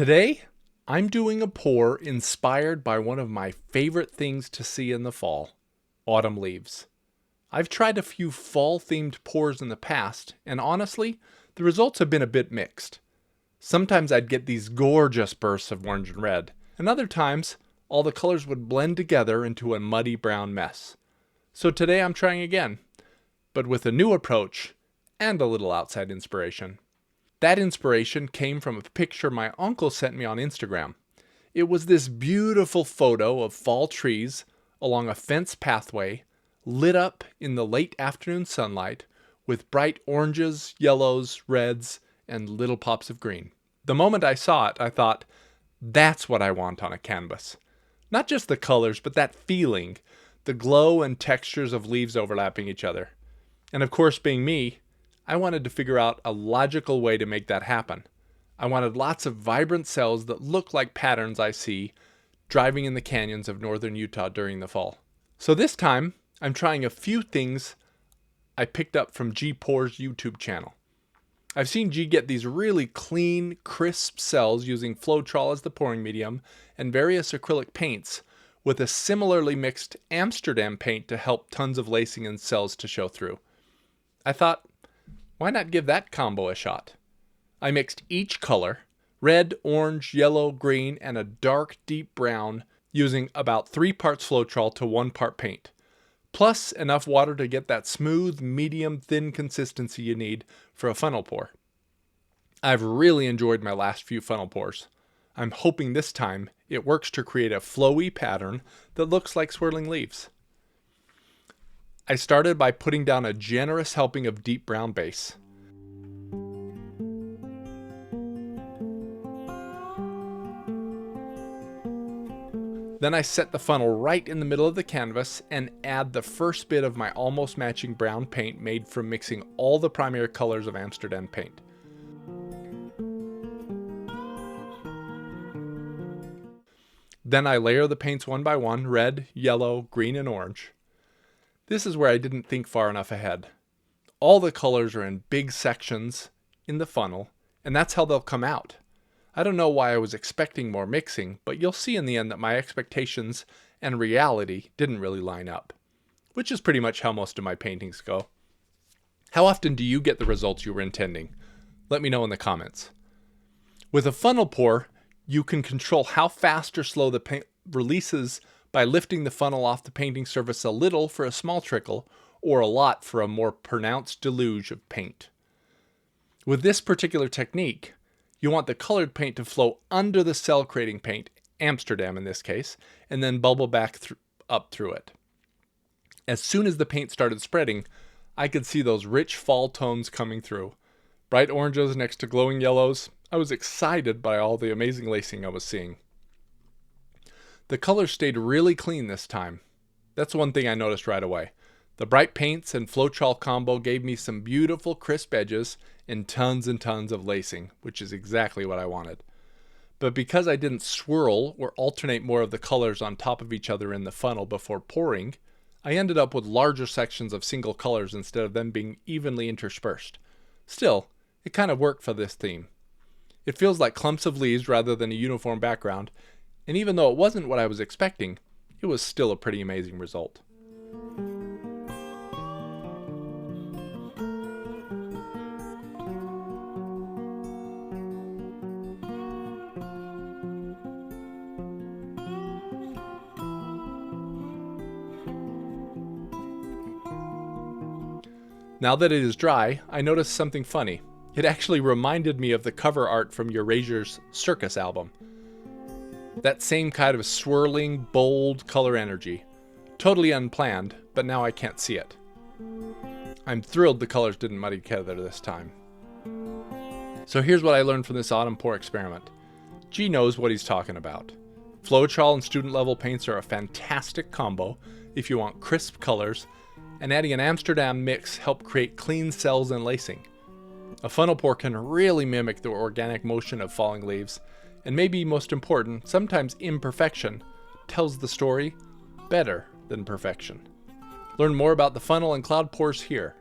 Today, I'm doing a pour inspired by one of my favorite things to see in the fall, autumn leaves. I've tried a few fall-themed pours in the past, and honestly, the results have been a bit mixed. Sometimes I'd get these gorgeous bursts of orange and red, and other times, all the colors would blend together into a muddy brown mess. So today I'm trying again, but with a new approach and a little outside inspiration. That inspiration came from a picture my uncle sent me on Instagram. It was this beautiful photo of fall trees along a fence pathway, lit up in the late afternoon sunlight with bright oranges, yellows, reds, and little pops of green. The moment I saw it, I thought, that's what I want on a canvas. Not just the colors, but that feeling, the glow and textures of leaves overlapping each other. And of course, being me, I wanted to figure out a logical way to make that happen. I wanted lots of vibrant cells that look like patterns I see driving in the canyons of northern Utah during the fall. So this time, I'm trying a few things I picked up from G Pour's YouTube channel. I've seen G get these really clean, crisp cells using Floetrol as the pouring medium and various acrylic paints with a similarly mixed Amsterdam paint to help tons of lacing and cells to show through. I thought, why not give that combo a shot? I mixed each color, red, orange, yellow, green, and a dark, deep brown, using about 3 parts Floetrol to 1 part paint, plus enough water to get that smooth, medium, thin consistency you need for a funnel pour. I've really enjoyed my last few funnel pours. I'm hoping this time it works to create a flowy pattern that looks like swirling leaves. I started by putting down a generous helping of deep brown base. Then I set the funnel right in the middle of the canvas and add the first bit of my almost matching brown paint made from mixing all the primary colors of Amsterdam paint. Then I layer the paints one by one, red, yellow, green, and orange. This is where I didn't think far enough ahead. All the colors are in big sections in the funnel, and that's how they'll come out. I don't know why I was expecting more mixing, but you'll see in the end that my expectations and reality didn't really line up, which is pretty much how most of my paintings go. How often do you get the results you were intending? Let me know in the comments. With a funnel pour, you can control how fast or slow the paint releases by lifting the funnel off the painting surface a little for a small trickle or a lot for a more pronounced deluge of paint. With this particular technique, you want the colored paint to flow under the cell creating paint, Amsterdam in this case, and then bubble back up through it. As soon as the paint started spreading, I could see those rich fall tones coming through. Bright oranges next to glowing yellows. I was excited by all the amazing lacing I was seeing. The colors stayed really clean this time. That's one thing I noticed right away. The bright paints and Floetrol combo gave me some beautiful crisp edges and tons of lacing, which is exactly what I wanted. But because I didn't swirl or alternate more of the colors on top of each other in the funnel before pouring, I ended up with larger sections of single colors instead of them being evenly interspersed. Still, it kind of worked for this theme. It feels like clumps of leaves rather than a uniform background, and even though it wasn't what I was expecting, it was still a pretty amazing result. Now that it is dry, I noticed something funny. It actually reminded me of the cover art from Erasure's Circus album. That same kind of swirling, bold color energy. Totally unplanned, but now I can't see it. I'm thrilled the colors didn't muddy together this time. So here's what I learned from this autumn pour experiment. G knows what he's talking about. Floetrol and student level paints are a fantastic combo if you want crisp colors, and adding an Amsterdam mix help create clean cells and lacing. A funnel pour can really mimic the organic motion of falling leaves, and maybe most important, sometimes imperfection tells the story better than perfection. Learn more about the funnel and cloud pours here.